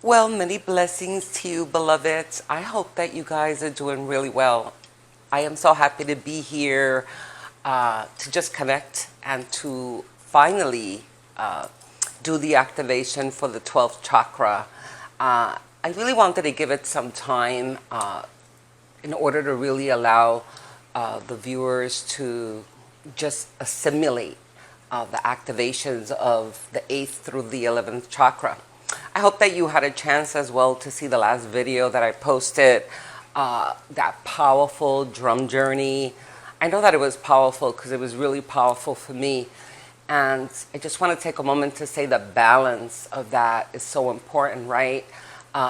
Well, many blessings to you, beloveds. I hope that you guys are doing really well. I am so happy to be here to just connect and to finally do the activation for the 12th chakra. I really wanted to give it some time in order to really allow the viewers to just assimilate the activations of the 8th through the 11th chakra. I hope that you had a chance as well to see the last video that I posted, that powerful drum journey. I know that it was powerful because it was really powerful for me. And I just want to take a moment to say the balance of that is so important, right?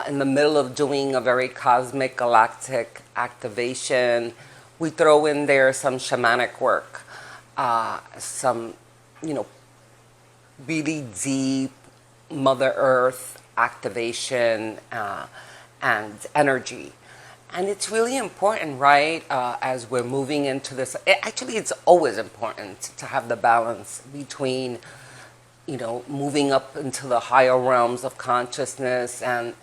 In the middle of doing a very cosmic galactic activation, we throw in there some shamanic work, some, you know, really deep Mother Earth activation and energy. And it's really important, right, as we're moving into this. Actually, it's always important to have the balance between, moving up into the higher realms of consciousness. And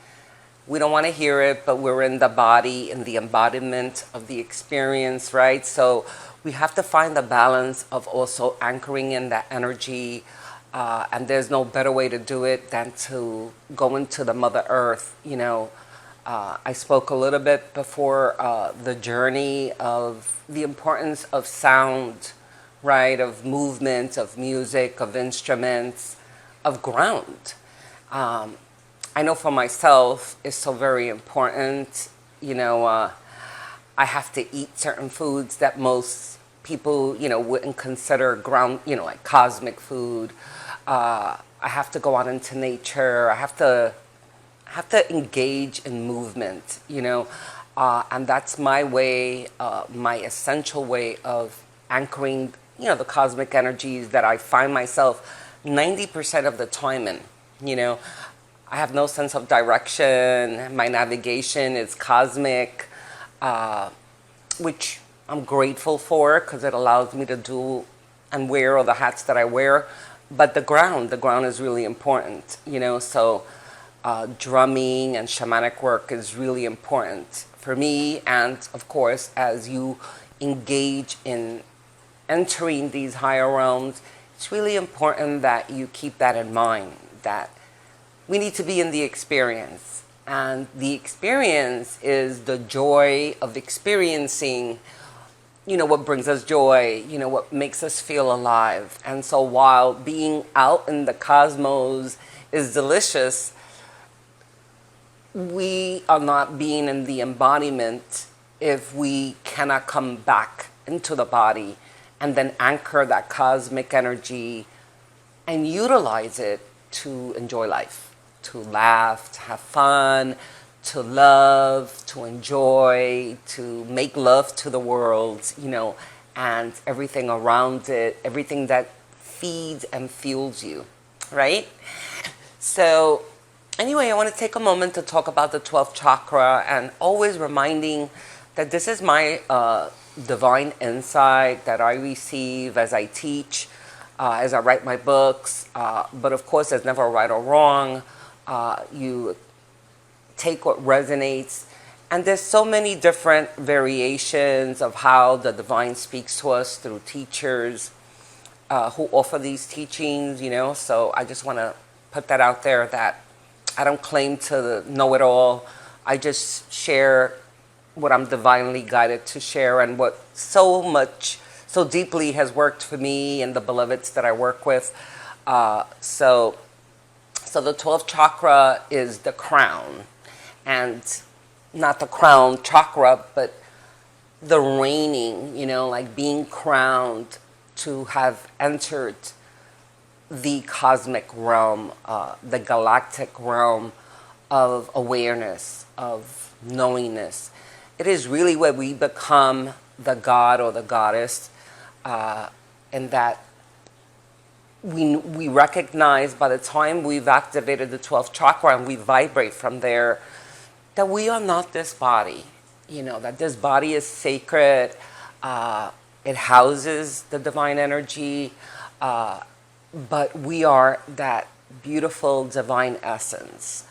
we don't want to hear it, but we're in the body, in the embodiment of the experience, right? So we have to find the balance of also anchoring in that energy. And there's no better way to do it than to go into the Mother Earth. I spoke a little bit before the journey of the importance of sound, right? Of movement, of music, of instruments, of ground. I know for myself, it's so very important. I have to eat certain foods that most people, wouldn't consider ground, like cosmic food. I have to go out into nature. I have to engage in movement, and that's my way, my essential way of anchoring, the cosmic energies that I find myself 90% of the time in. I have no sense of direction. My navigation is cosmic, which I'm grateful for because it allows me to do and wear all the hats that I wear. But the ground is really important, so drumming and shamanic work is really important for me. And of course, as you engage in entering these higher realms, it's really important that you keep that in mind, that we need to be in the experience. And the experience is the joy of experiencing, what brings us joy, what makes us feel alive. And so while being out in the cosmos is delicious, we are not being in the embodiment if we cannot come back into the body and then anchor that cosmic energy and utilize it to enjoy life, to laugh, to have fun, to love, to enjoy, to make love to the world, and everything around it, everything that feeds and fuels you, right? So anyway, I want to take a moment to talk about the 12th chakra, and always reminding that this is my divine insight that I receive as I teach, as I write my books. But of course, there's never right or wrong. You take what resonates. And there's so many different variations of how the divine speaks to us through teachers who offer these teachings, So I just want to put that out there, that I don't claim to know it all. I just share what I'm divinely guided to share, and what so deeply has worked for me and the beloveds that I work with. So the 12th chakra is the crown, and not the crown chakra, but the reigning, like being crowned to have entered the cosmic realm, the galactic realm of awareness, of knowingness. It is really where we become the god or the goddess, and that we recognize by the time we've activated the 12th chakra and we vibrate from there, that we are not this body, that this body is sacred. It houses the divine energy, but we are that beautiful divine essence.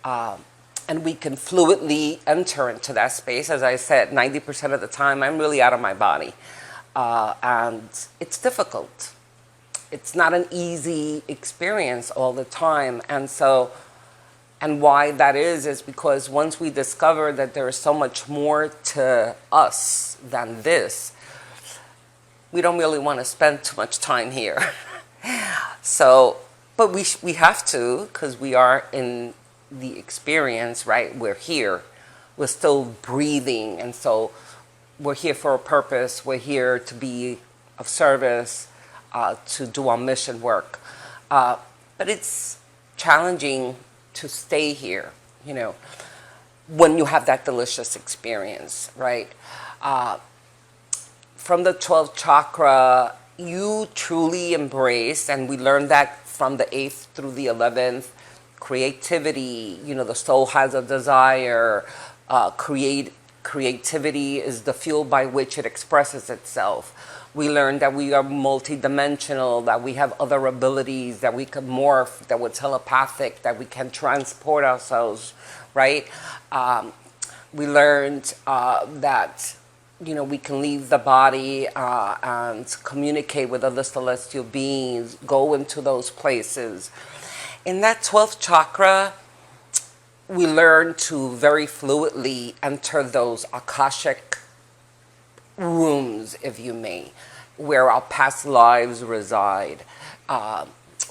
And we can fluidly enter into that space. As I said, 90% of the time, I'm really out of my body. And it's difficult. It's not an easy experience all the time. And why that is because once we discover that there is so much more to us than this, we don't really want to spend too much time here. But we have to, because we are in the experience, right? We're here. We're still breathing. And so we're here for a purpose. We're here to be of service, to do our mission work. But it's challenging to stay here, when you have that delicious experience, right? From the 12th chakra, you truly embrace, and we learned that from the 8th through the 11th, creativity. The soul has a desire. Creativity is the fuel by which it expresses itself. We learned that we are multidimensional, that we have other abilities, that we can morph, that we're telepathic, that we can transport ourselves, right? We learned that we can leave the body and communicate with other celestial beings, go into those places. In that 12th chakra, we learn to very fluidly enter those Akashic rooms, if you may, where our past lives reside.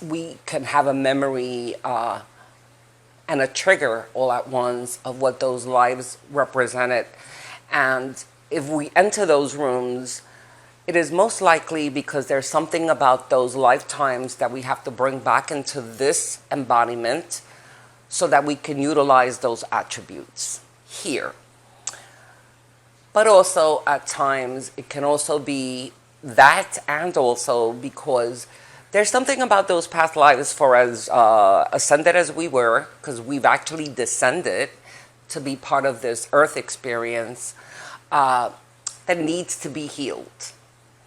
We can have a memory and a trigger all at once of what those lives represented. And if we enter those rooms, it is most likely because there's something about those lifetimes that we have to bring back into this embodiment so that we can utilize those attributes here. But also at times it can also be that, and also because there's something about those past lives, for as ascended as we were, because we've actually descended to be part of this earth experience, that needs to be healed,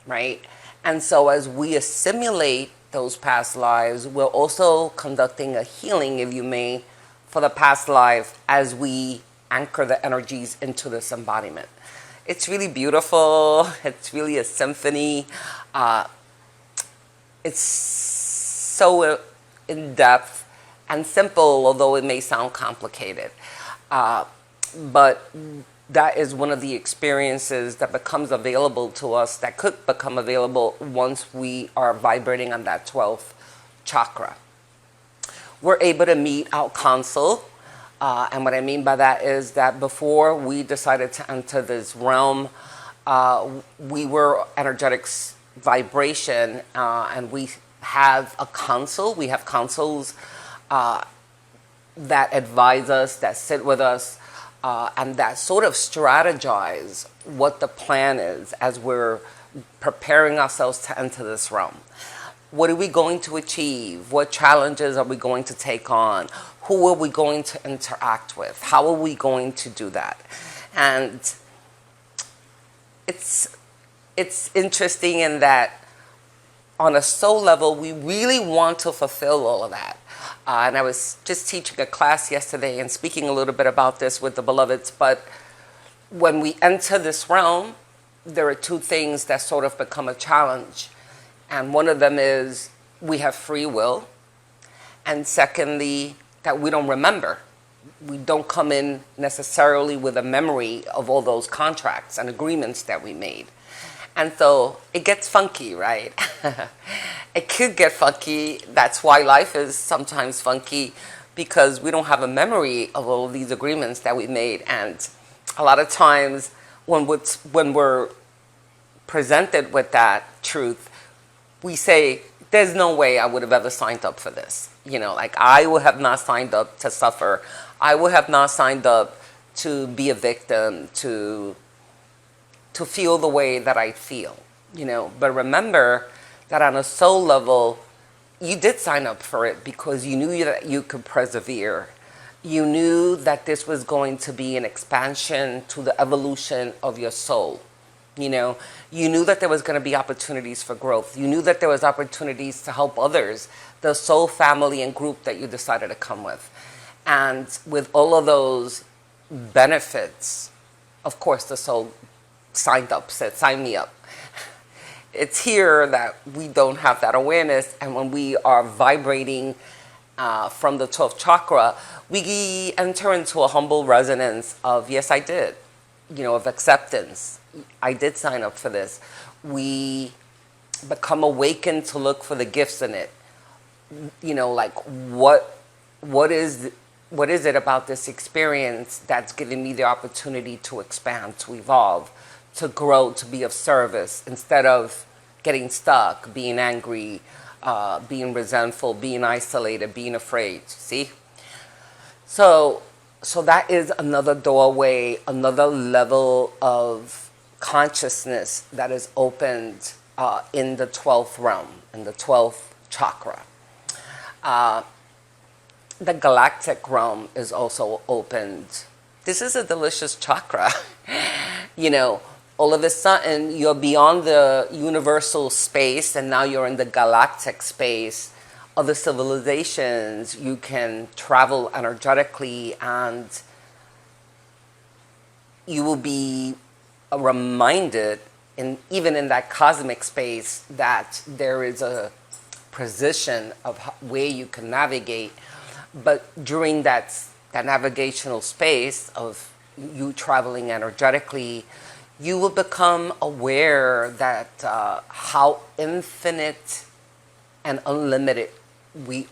right? And so as we assimilate those past lives, we're also conducting a healing, if you may, for the past life as we anchor the energies into this embodiment. It's really beautiful. It's really a symphony. It's so in-depth and simple, although it may sound complicated. But that is one of the experiences that becomes available to us, that could become available once we are vibrating on that 12th chakra. We're able to meet our console. And what I mean by that is that before we decided to enter this realm, we were energetics vibration, and we have a console. We have consoles that advise us, that sit with us, and that sort of strategize what the plan is as we're preparing ourselves to enter this realm. What are we going to achieve? What challenges are we going to take on? Who are we going to interact with? How are we going to do that? And it's interesting in that on a soul level, we really want to fulfill all of that. And I was just teaching a class yesterday and speaking a little bit about this with the beloveds. But when we enter this realm, there are two things that sort of become a challenge. And one of them is we have free will. And secondly, that we don't remember. We don't come in necessarily with a memory of all those contracts and agreements that we made. And so it gets funky, right? It could get funky. That's why life is sometimes funky, because we don't have a memory of all of these agreements that we made. And a lot of times when we're presented with that truth, we say, there's no way I would have ever signed up for this. Like I would have not signed up to suffer. I would have not signed up to be a victim, to feel the way that I feel, But remember that on a soul level, you did sign up for it because you knew that you could persevere. You knew that this was going to be an expansion to the evolution of your soul. You knew that there was going to be opportunities for growth. You knew that there was opportunities to help others, the soul family and group that you decided to come with. And with all of those benefits, of course, the soul signed up, said, sign me up. It's here that we don't have that awareness. And when we are vibrating from the 12th chakra, we enter into a humble resonance of, yes, I did, of acceptance. I did sign up for this. We become awakened to look for the gifts in it. Like what is it about this experience that's giving me the opportunity to expand, to evolve, to grow, to be of service, instead of getting stuck, being angry, being resentful, being isolated, being afraid. See? So that is another doorway, another level of consciousness that is opened in the 12th realm, in the 12th chakra. The galactic realm is also opened. This is a delicious chakra. All of a sudden you're beyond the universal space and now you're in the galactic space. Other civilizations, you can travel energetically, and you will be reminded, even in that cosmic space, that there is a position of where you can navigate. But during that navigational space of you traveling energetically, you will become aware that how infinite and unlimited we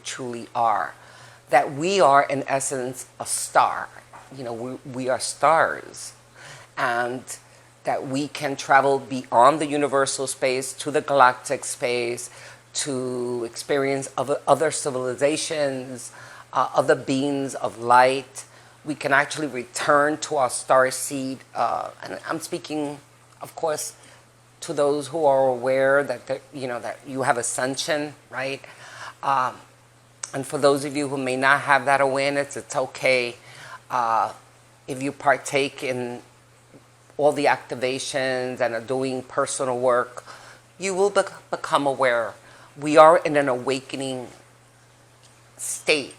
truly are. That we are, in essence, a star. We are stars. And that we can travel beyond the universal space to the galactic space, to experience other civilizations, other beings of light. We can actually return to our star seed. And I'm speaking, of course, to those who are aware that that you have ascension, right? And for those of you who may not have that awareness, it's okay. If you partake in all the activations and are doing personal work, you will become aware. We are in an awakening state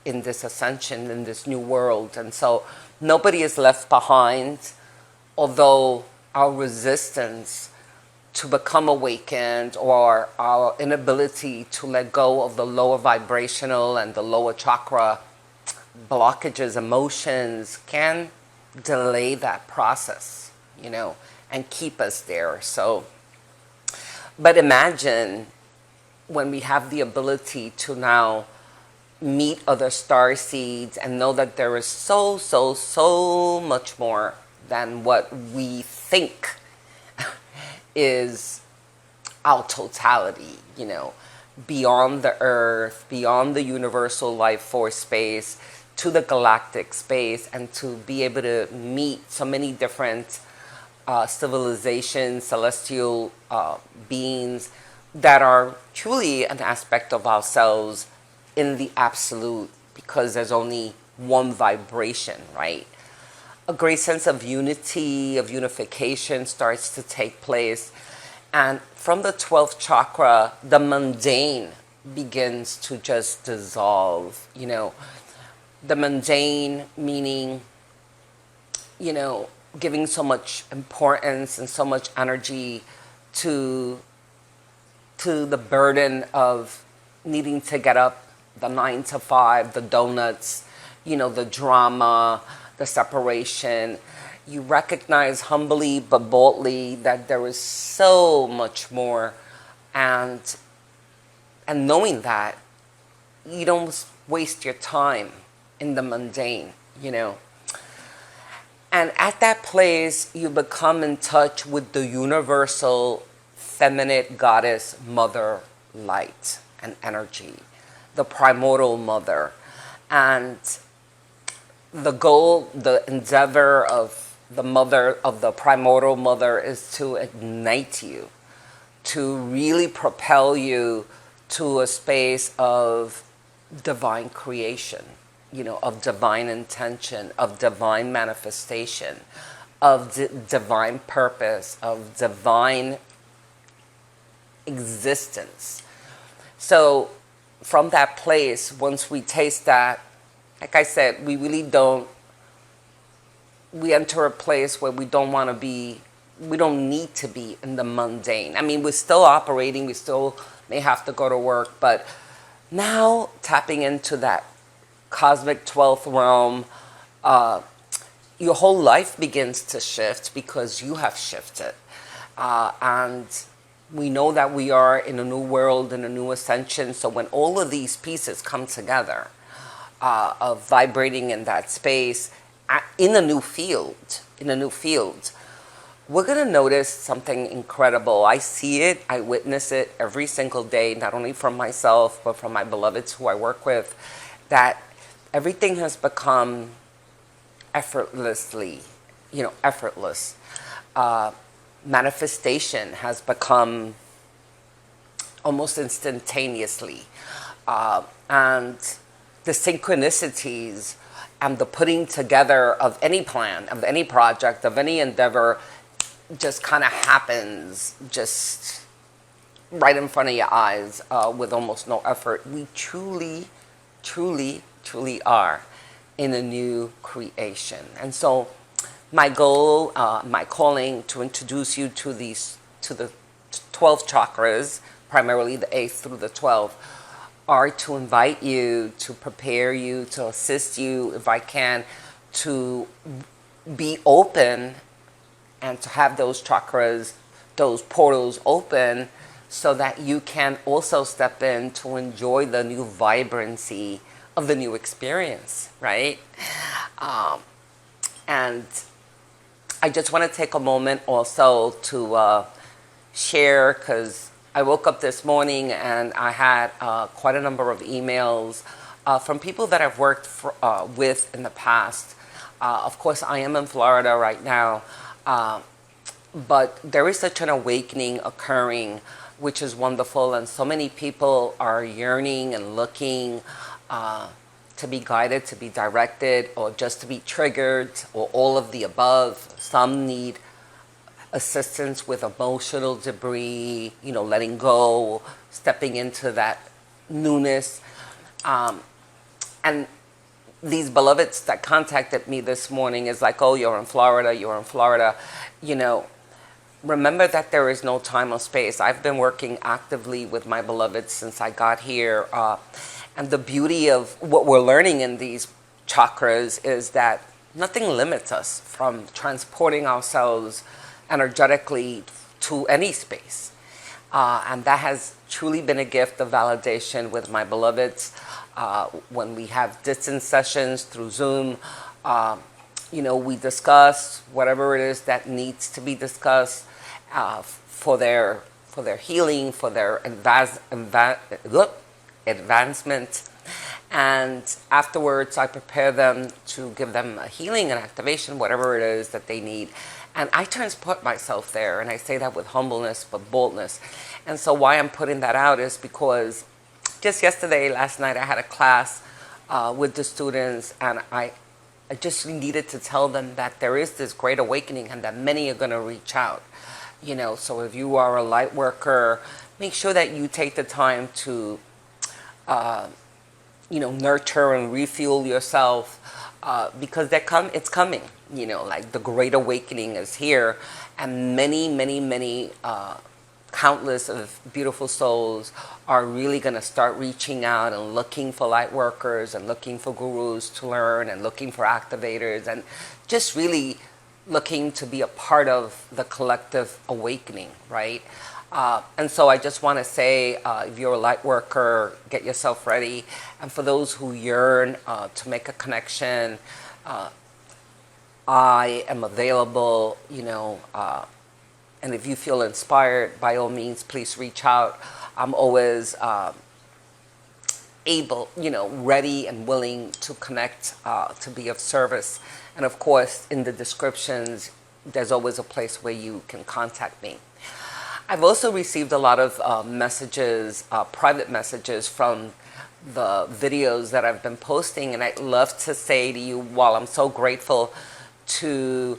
in this ascension, in this new world. And so nobody is left behind, although our resistance to become awakened, or our inability to let go of the lower vibrational and the lower chakra blockages, emotions, can delay that process, and keep us there. So, but imagine when we have the ability to now meet other star seeds and know that there is so much more than what we think is our totality, beyond the earth, beyond the universal life force space, to the galactic space, and to be able to meet so many different civilizations, celestial beings that are truly an aspect of ourselves in the absolute, because there's only one vibration, right? A great sense of unity, of unification starts to take place. And from the 12th chakra, the mundane begins to just dissolve, The mundane meaning, giving so much importance and so much energy to the burden of needing to get up, the 9 to 5, the donuts, the drama, the separation. You recognize humbly but boldly that there is so much more, and knowing that, you don't waste your time in the mundane, And at that place, you become in touch with the universal feminine goddess mother light and energy, the primordial mother. And the goal, the endeavor of the mother, of the primordial mother, is to ignite you, to really propel you to a space of divine creation, of divine intention, of divine manifestation, of divine purpose, of divine existence. So from that place, once we taste that, like I said, we really don't, we enter a place where we don't want to be, we don't need to be in the mundane. I mean, we're still operating, we still may have to go to work, but now tapping into that cosmic 12th realm, your whole life begins to shift because you have shifted. And we know that we are in a new world, in a new ascension. So when all of these pieces come together, of vibrating in that space, in a new field, we're going to notice something incredible. I see it, I witness it every single day, not only from myself, but from my beloveds who I work with, that everything has become effortlessly, effortless. Manifestation has become almost instantaneously. And the synchronicities and the putting together of any plan, of any project, of any endeavor just kind of happens just right in front of your eyes with almost no effort. We truly, truly, truly are in a new creation. And so my goal, my calling to introduce you to the 12 chakras, primarily the 8th through the 12th, are to invite you, to prepare you, to assist you, if I can, to be open and to have those chakras, those portals open, so that you can also step in to enjoy the new vibrancy of the new experience, right? And I just want to take a moment also to share, because I woke up this morning and I had quite a number of emails from people that I've worked with in the past. Of course, I am in Florida right now, but there is such an awakening occurring, which is wonderful, and so many people are yearning and looking to be guided, to be directed, or just to be triggered, or all of the above. Some need assistance with emotional debris, letting go, stepping into that newness. And these beloveds that contacted me this morning is like, oh, you're in Florida. Remember that there is no time or space. I've been working actively with my beloveds since I got here. And the beauty of what we're learning in these chakras is that nothing limits us from transporting ourselves energetically to any space. And that has truly been a gift of validation with my beloveds. When we have distance sessions through Zoom, we discuss whatever it is that needs to be discussed for their healing, for their advancement. And afterwards, I prepare them to give them a healing and activation, whatever it is that they need. And I transport myself there, and I say that with humbleness but boldness. And so why I'm putting that out is because just last night, I had a class with the students, and I just needed to tell them that there is this great awakening and that many are going to reach out. So if you are a light worker, make sure that you take the time to nurture and refuel yourself, because it's coming. Like the great awakening is here, and many countless of beautiful souls are really going to start reaching out and looking for light workers and looking for gurus to learn and looking for activators and just really looking to be a part of the collective awakening, right? And so I just want to say, if you're a light worker, get yourself ready. And for those who yearn to make a connection, I am available, and if you feel inspired, by all means, please reach out. I'm always able, ready and willing to connect, to be of service. And of course, in the descriptions, there's always a place where you can contact me. I've also received a lot of messages, private messages from the videos that I've been posting, and I'd love to say to you, while I'm so grateful to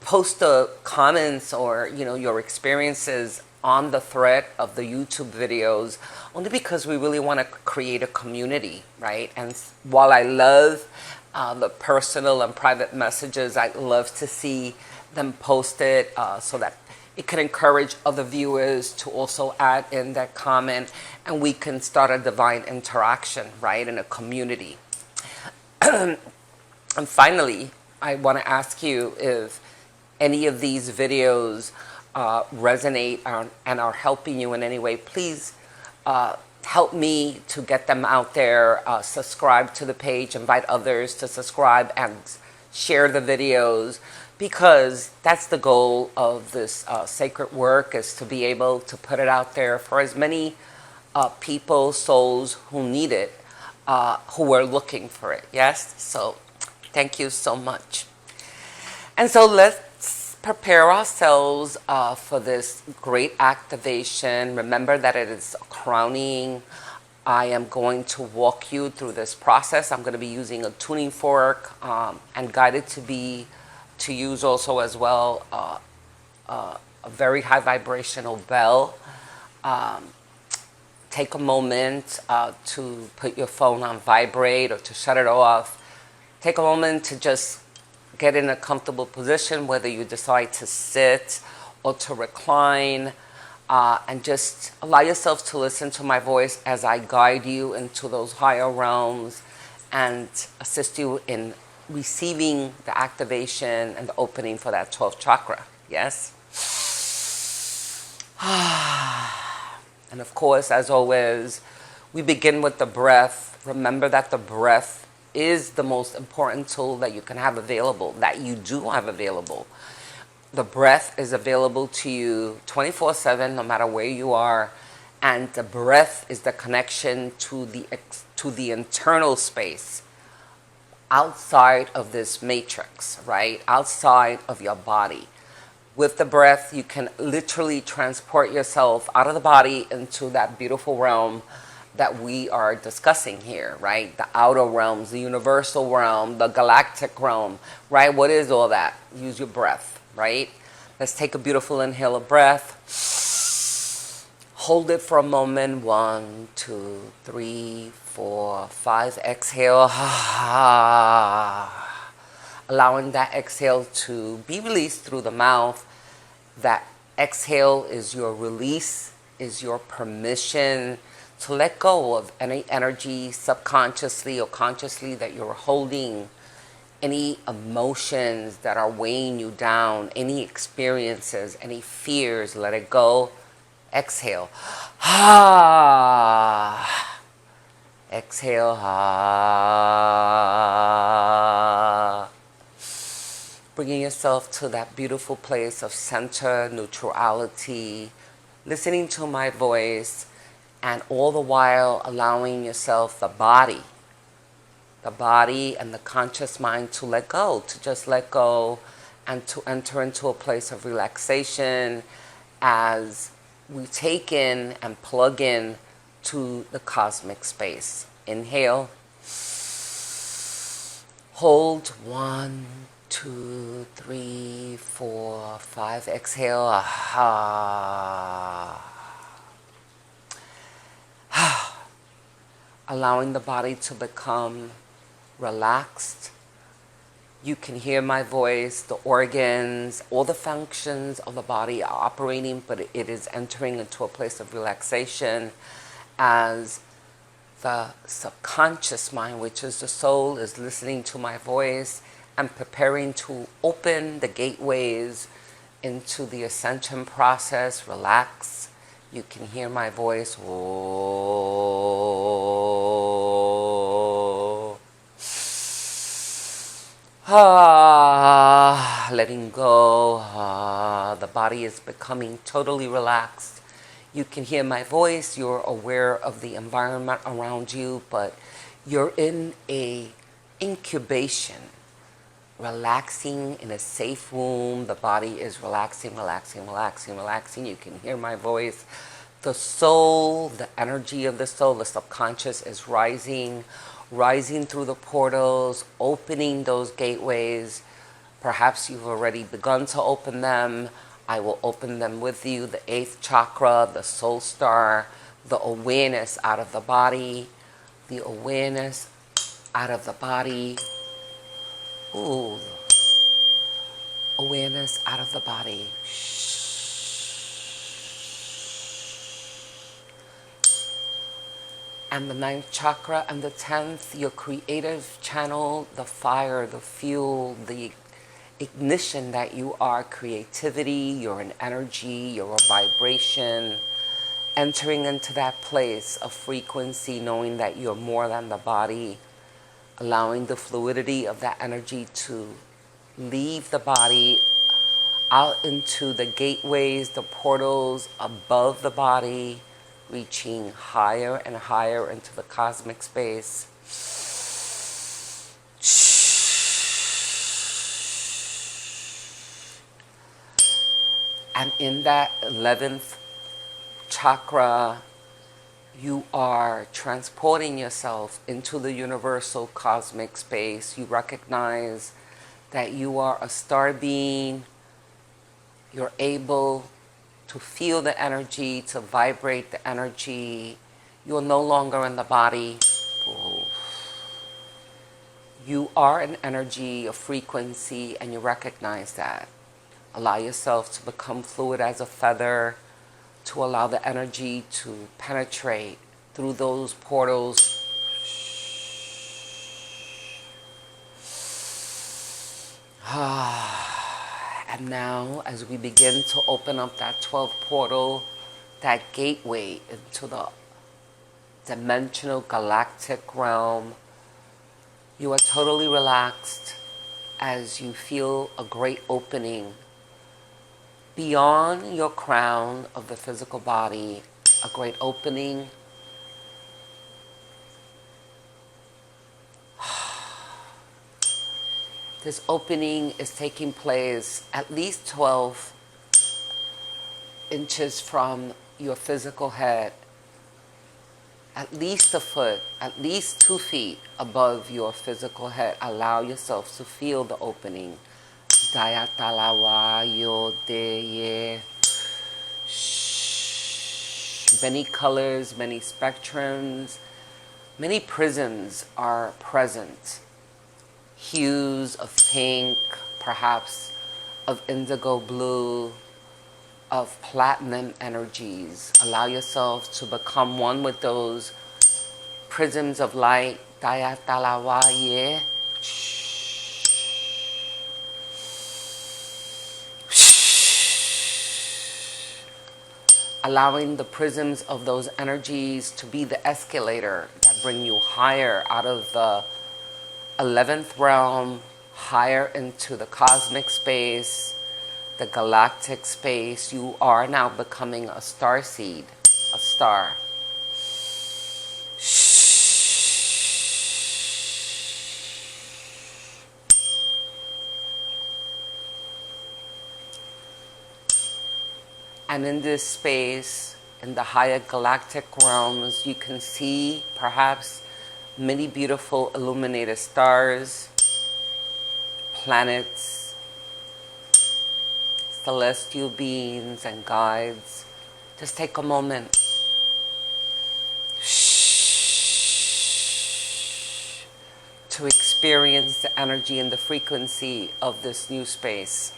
post the comments or your experiences on the thread of the YouTube videos, only because we really want to create a community, right? And while I love the personal and private messages, I love to see them posted so that it can encourage other viewers to also add in their comment, and we can start a divine interaction, right, in a community. And finally, I want to ask you if any of these videos resonate and are helping you in any way. Please help me to get them out there. Subscribe to the page, invite others to subscribe and share the videos, because that's the goal of this sacred work, is to be able to put it out there for as many people, souls who need it, who are looking for it. Yes? So thank you so much. And so let's prepare ourselves for this great activation. Remember that it is a crowning. I am going to walk you through this process. I'm going to be using a tuning fork and guided to use also as well a very high vibrational bell. Take a moment to put your phone on vibrate or to shut it off. Take a moment to just get in a comfortable position, whether you decide to sit or to recline, and just allow yourself to listen to my voice as I guide you into those higher realms and assist you in receiving the activation and the opening for that 12th chakra. Yes? And of course, as always, we begin with the breath. Remember that the breath is the most important tool that you can have available, that you do have available. The breath is available to you 24/7, no matter where you are. And the breath is the connection to the internal space, outside of this matrix, right? Outside of your body. With the breath, you can literally transport yourself out of the body into that beautiful realm that we are discussing here, right? The outer realms, the universal realm, the galactic realm, right? What is all that? Use your breath, right? Let's take a beautiful inhale of breath. Hold it for a moment. 1, 2, 3, 4, 5. Exhale. Allowing that exhale to be released through the mouth. That exhale is your release, is your permission to let go of any energy subconsciously or consciously that you're holding, any emotions that are weighing you down, any experiences, any fears, let it go. Exhale. Exhale. Bringing yourself to that beautiful place of center, neutrality, listening to my voice, and all the while allowing yourself, the body and the conscious mind to let go, to just let go and to enter into a place of relaxation as we take in and plug in to the cosmic space. Inhale. Hold. 1, 2, 3, 4, 5. Exhale. Allowing the body to become relaxed. You can hear my voice, the organs, all the functions of the body are operating, but it is entering into a place of relaxation as the subconscious mind, which is the soul, is listening to my voice and preparing to open the gateways into the ascension process. Relax. You can hear my voice. Letting go. The body is becoming totally relaxed. You can hear my voice. You're aware of the environment around you, but you're in a incubation, relaxing in a safe room. The body is relaxing, relaxing, relaxing, relaxing. You can hear my voice. The soul, the energy of the soul, the subconscious is rising through the portals, opening those gateways. Perhaps you've already begun to open them. I will open them with you. The 8th chakra, the soul star, the awareness out of the body, the awareness out of the body. Ooh, awareness out of the body. And the 9th chakra and the 10th, your creative channel, the fire, the fuel, the ignition that you are, creativity, you're an energy, you're a vibration, entering into that place of frequency, knowing that you're more than the body, allowing the fluidity of that energy to leave the body out into the gateways, the portals above the body, reaching higher and higher into the cosmic space. And in that 11th chakra, you are transporting yourself into the universal cosmic space. You recognize that you are a star being. You're able to feel the energy, to vibrate the energy. You're no longer in the body. You are an energy, a frequency, and you recognize that. Allow yourself to become fluid as a feather, to allow the energy to penetrate through those portals. And now, as we begin to open up that 12th portal, that gateway into the dimensional galactic realm, you are totally relaxed as you feel a great opening beyond your crown of the physical body, a great opening. This opening is taking place at least 12 inches from your physical head, at least a foot, at least 2 feet above your physical head. Allow yourself to feel the opening. Many colors, many spectrums, many prisms are present. Hues of pink, perhaps of indigo blue, of platinum energies. Allow yourself to become one with those prisms of light. Allowing the prisms of those energies to be the escalator that bring you higher out of the 11th realm, higher into the cosmic space, the galactic space. You are now becoming a star seed, a star. And in this space, in the higher galactic realms, you can see perhaps many beautiful illuminated stars, planets, celestial beings and guides. Just take a moment to experience the energy and the frequency of this new space.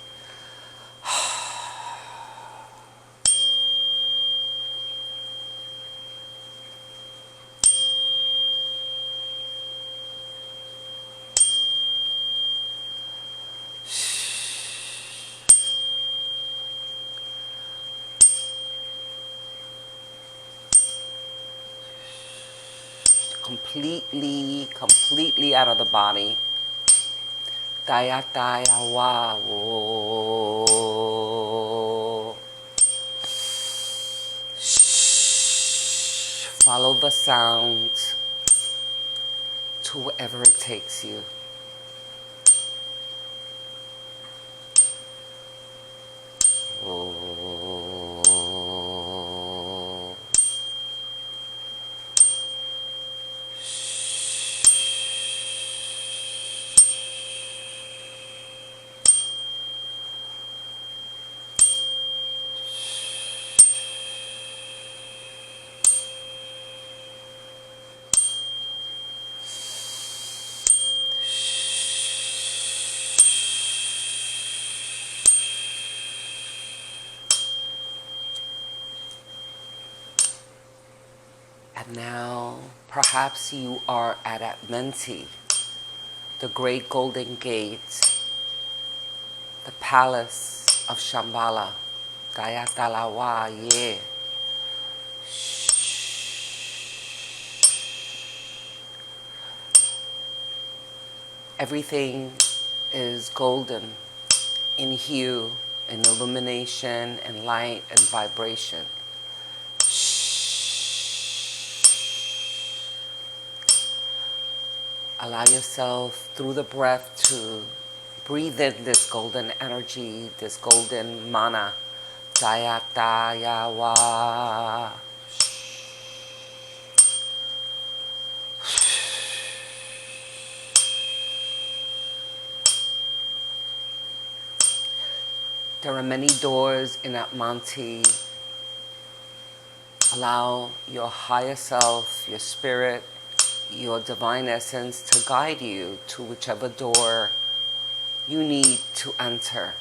Completely out of the body. Follow the sound to wherever it takes you. And now, perhaps you are at Amenti, the great golden gate, the palace of Shambhala. Dayatalawa, yeah. Everything is golden in hue, in illumination, and light, and vibration. Allow yourself through the breath to breathe in this golden energy, this golden mana. Dayatayawa. There are many doors in Amenti. Allow your higher self, your spirit, your divine essence to guide you to whichever door you need to enter.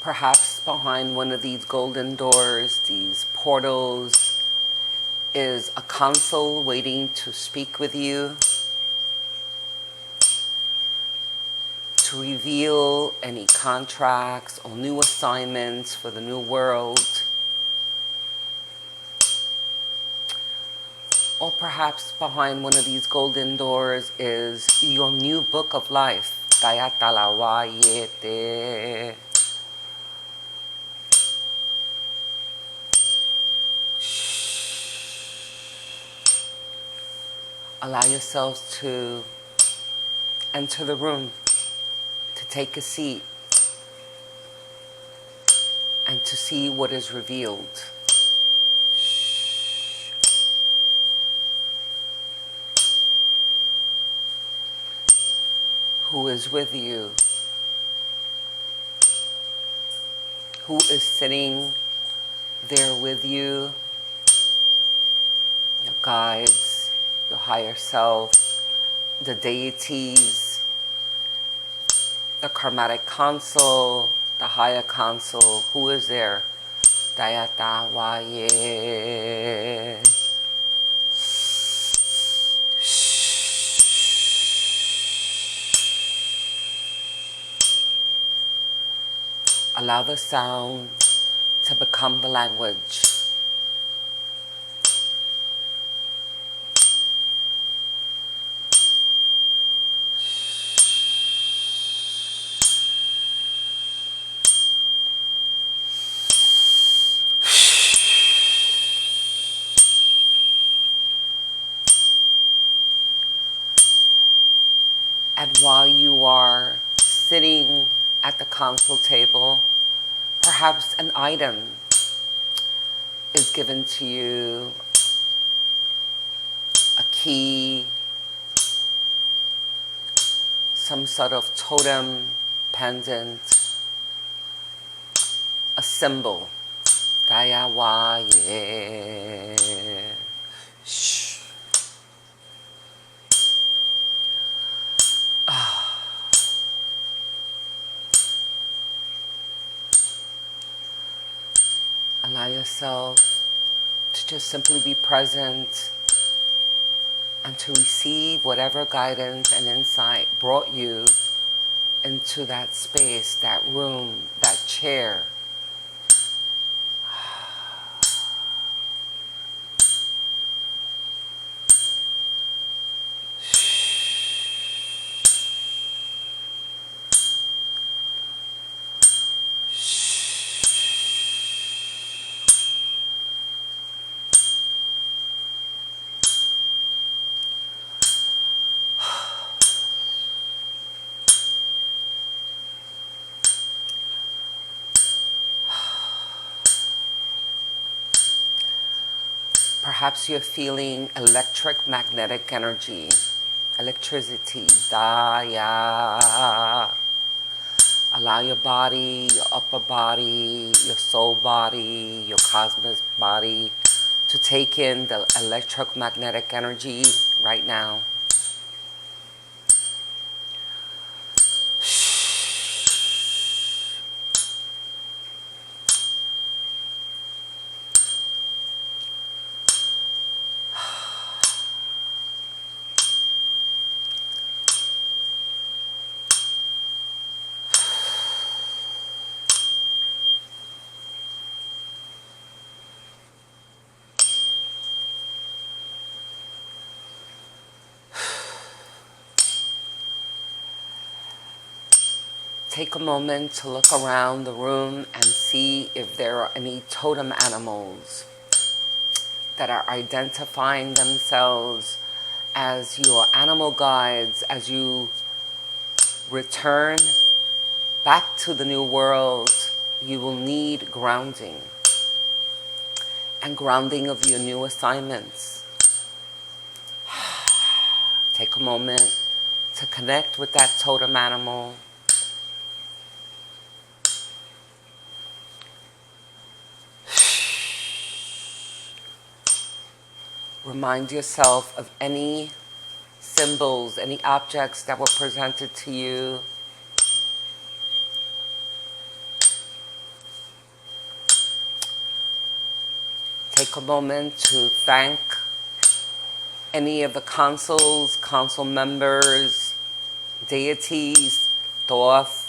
Perhaps behind one of these golden doors, these portals, is a council waiting to speak with you, to reveal any contracts or new assignments for the new world. Or perhaps behind one of these golden doors is your new book of life. Dayatalawayete. Allow yourselves to enter the room, to take a seat, and to see what is revealed. Who is with you? Who is sitting there with you? Your guides, your higher self, the deities, the karmatic council, the higher council. Who is there? Dayata Waye. Allow the sound to become the language. And while you are sitting at the council table, perhaps an item is given to you, a key, some sort of totem, pendant, a symbol. Dayawaye. Shh. Allow yourself to just simply be present and to receive whatever guidance and insight brought you into that space, that room, that chair. Perhaps you're feeling electric magnetic energy, electricity. Daya. Allow your body, your upper body, your soul body, your cosmic body to take in the electromagnetic energy right now. Take a moment to look around the room and see if there are any totem animals that are identifying themselves as your animal guides as you return back to the new world. You will need grounding and grounding of your new assignments. Take a moment to connect with that totem animal. Remind yourself of any symbols, any objects that were presented to you. Take a moment to thank any of the councils, council members, deities, Thoth,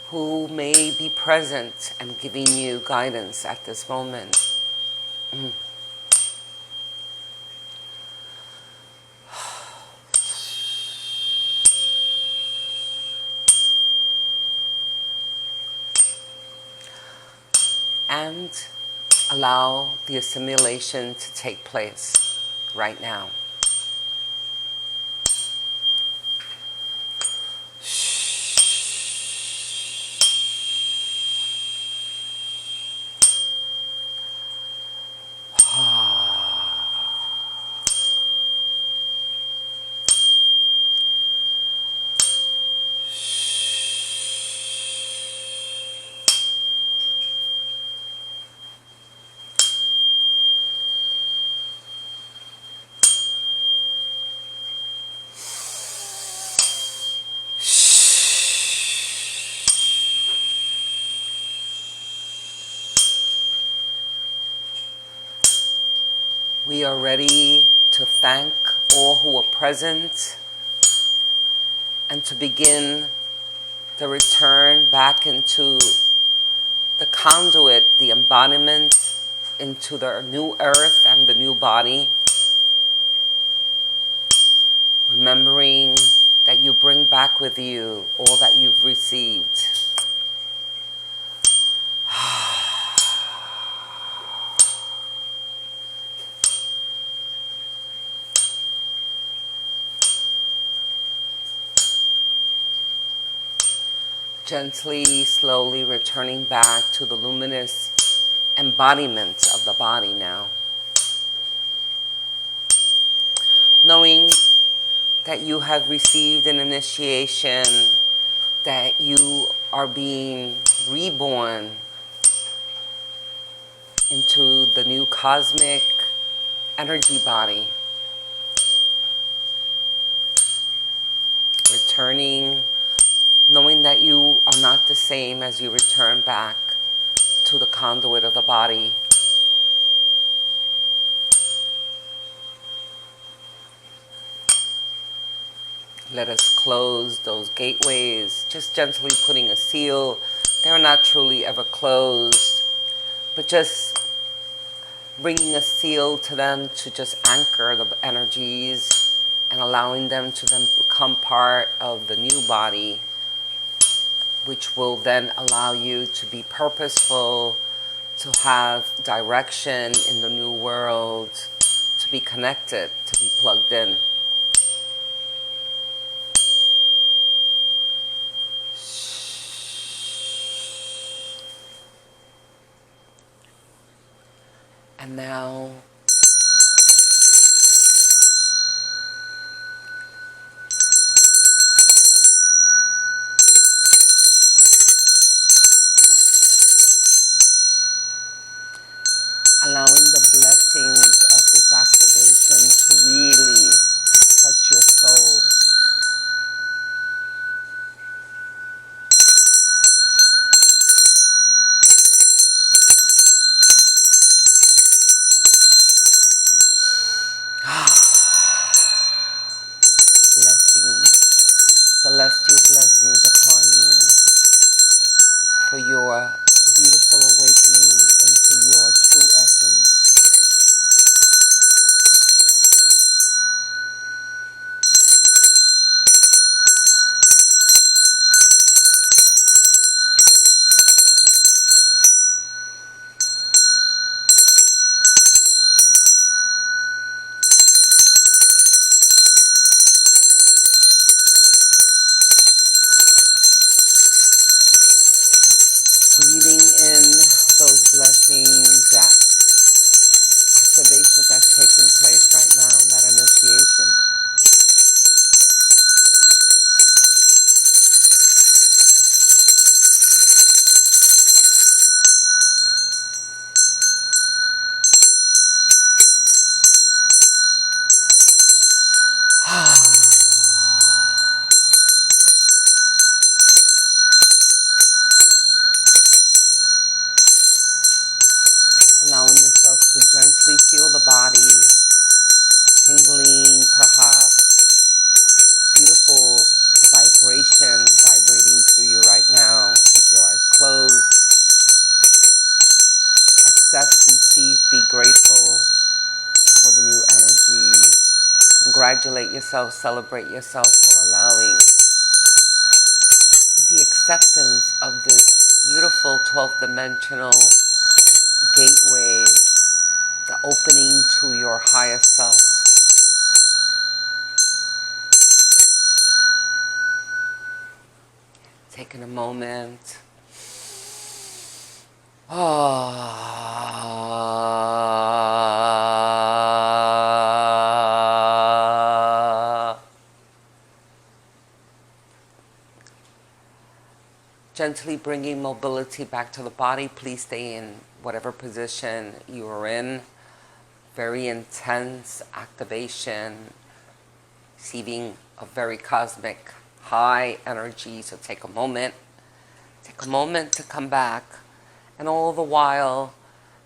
who may be present and giving you guidance at this moment. And allow the assimilation to take place right now. We are ready to thank all who are present and to begin the return back into the conduit, the embodiment into the new earth and the new body. Remembering that you bring back with you all that you've received. Gently, slowly returning back to the luminous embodiment of the body now. Knowing that you have received an initiation, that you are being reborn into the new cosmic energy body. Returning, knowing that you are not the same as you return back to the conduit of the body. Let us close those gateways, just gently putting a seal. They're not truly ever closed, but just bringing a seal to them to just anchor the energies and allowing them to then become part of the new body, which will then allow you to be purposeful, to have direction in the new world, to be connected, to be plugged in. And now allowing the blessings of this activation to really touch your soul. Blessings, celestial blessings upon you for your beautiful awakening into your true essence. Breathing in those blessings, that activation that's taking place right now, that initiation. Allowing yourself to gently feel the body tingling, perhaps. Beautiful vibration vibrating through you right now. Keep your eyes closed. Accept, receive, be grateful for the new energies. Congratulate yourself, celebrate yourself for allowing the acceptance of this beautiful 12th dimensional gateway, the opening to your highest self. Taking a moment. Gently bringing mobility back to the body. Please stay in whatever position you are in. Very intense activation, receiving a very cosmic high energy. So take a moment to come back. And all the while,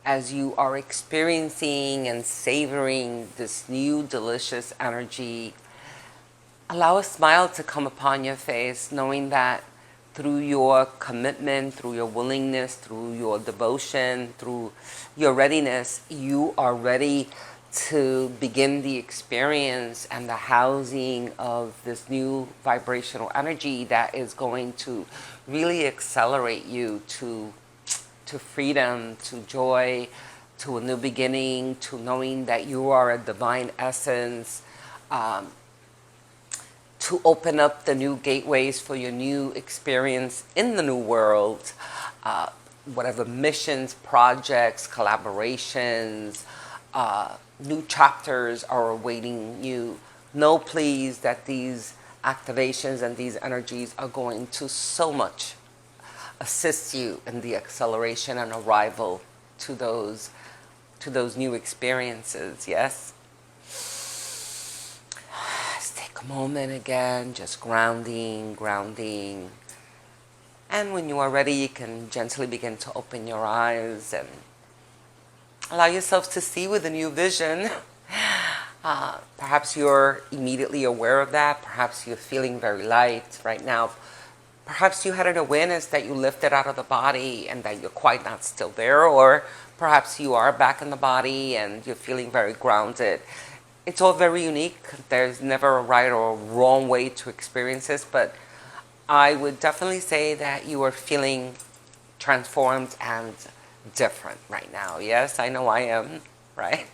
as you are experiencing and savoring this new delicious energy, allow a smile to come upon your face, knowing that through your commitment, through your willingness, through your devotion, through your readiness, you are ready to begin the experience and the housing of this new vibrational energy that is going to really accelerate you to freedom, to joy, to a new beginning, to knowing that you are a divine essence, to open up the new gateways for your new experience in the new world, whatever missions, projects, collaborations, new chapters are awaiting you. Know, please, that these activations and these energies are going to so much assist you in the acceleration and arrival to those new experiences. Yes. Let's take a moment again, just grounding. And when you are ready, you can gently begin to open your eyes and allow yourself to see with a new vision. Perhaps you're immediately aware of that. Perhaps you're feeling very light right now. Perhaps you had an awareness that you lifted out of the body and that you're quite not still there. Or perhaps you are back in the body and you're feeling very grounded. It's all very unique. There's never a right or a wrong way to experience this. But I would definitely say that you are feeling transformed and different right now. Yes, I know I am, right?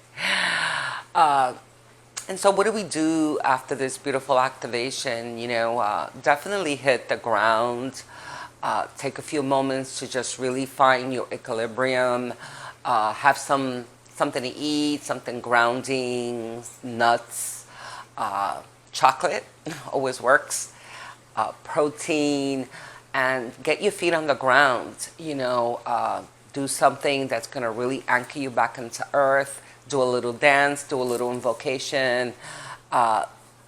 And so what do we do after this beautiful activation? Definitely hit the ground. Take a few moments to just really find your equilibrium. Have some something to eat, something grounding, nuts, chocolate always works, protein, and get your feet on the ground. Do something that's going to really anchor you back into earth. Do a little dance, do a little invocation,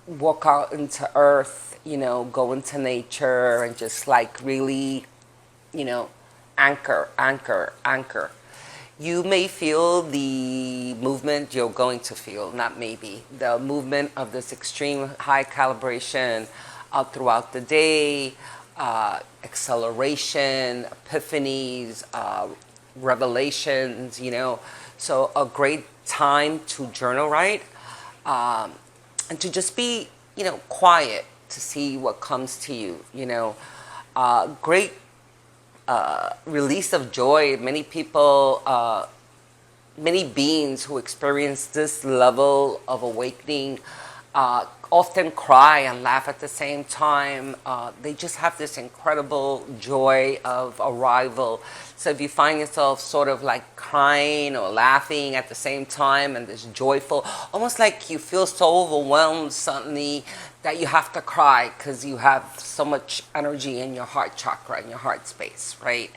walk out into earth, go into nature and just like really, anchor, anchor, anchor. You may feel the movement you're going to feel, not maybe, the movement of this extreme high calibration throughout the day, acceleration, epiphanies, revelations, So a great time to journal write and to just be, quiet to see what comes to you, Great release of joy. Many people, many beings who experience this level of awakening often cry and laugh at the same time. They just have this incredible joy of arrival. So if you find yourself sort of like crying or laughing at the same time and this joyful, almost like you feel so overwhelmed suddenly that you have to cry because you have so much energy in your heart chakra, in your heart space, right?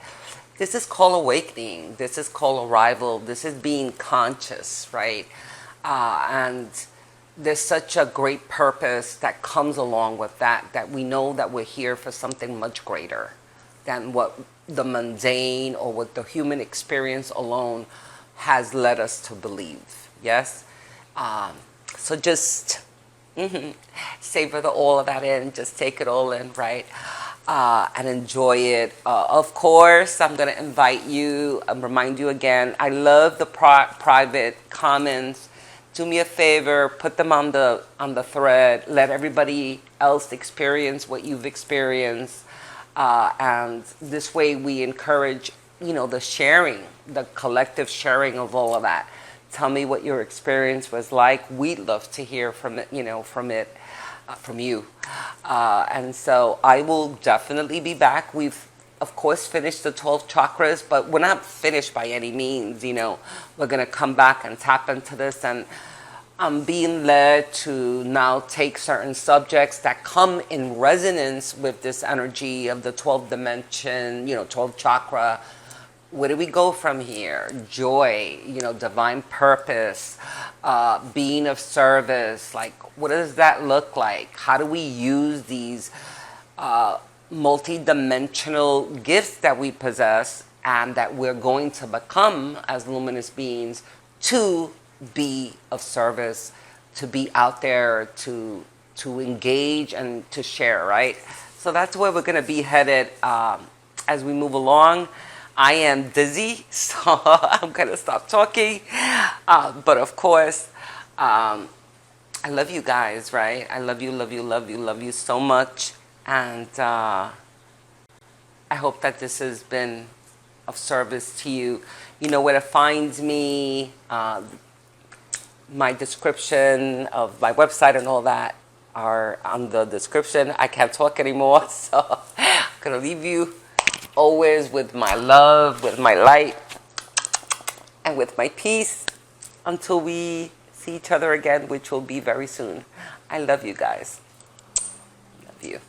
This is called awakening. This is called arrival. This is being conscious, right? And there's such a great purpose that comes along with that we know that we're here for something much greater than what the mundane or what the human experience alone has led us to believe. Yes? So just savor all of that in, just take it all in, right? And enjoy it. Of course, I'm going to invite you and remind you again, I love the private comments. Do me a favor, put them on the thread. Let everybody else experience what you've experienced. And this way we encourage, the sharing, the collective sharing of all of that. Tell me what your experience was like. We'd love to hear from it, from you. And so I will definitely be back. We've, of course, finished the 12 chakras, but we're not finished by any means. We're going to come back and tap into this, and I'm being led to now take certain subjects that come in resonance with this energy of the 12th dimension, 12th chakra. Where do we go from here? Joy, divine purpose, being of service. Like, what does that look like? How do we use these multi-dimensional gifts that we possess and that we're going to become as luminous beings to be of service, to be out there, to engage and to share, right? So that's where we're going to be headed as we move along. I am dizzy, so I'm going to stop talking. But of course, I love you guys, right? I love you, love you, love you, love you so much. And I hope that this has been of service to you. You know where to find me. My description of my website and all that are on the description. I can't talk anymore, so I'm going to leave you always with my love, with my light, and with my peace until we see each other again, which will be very soon. I love you guys. Love you.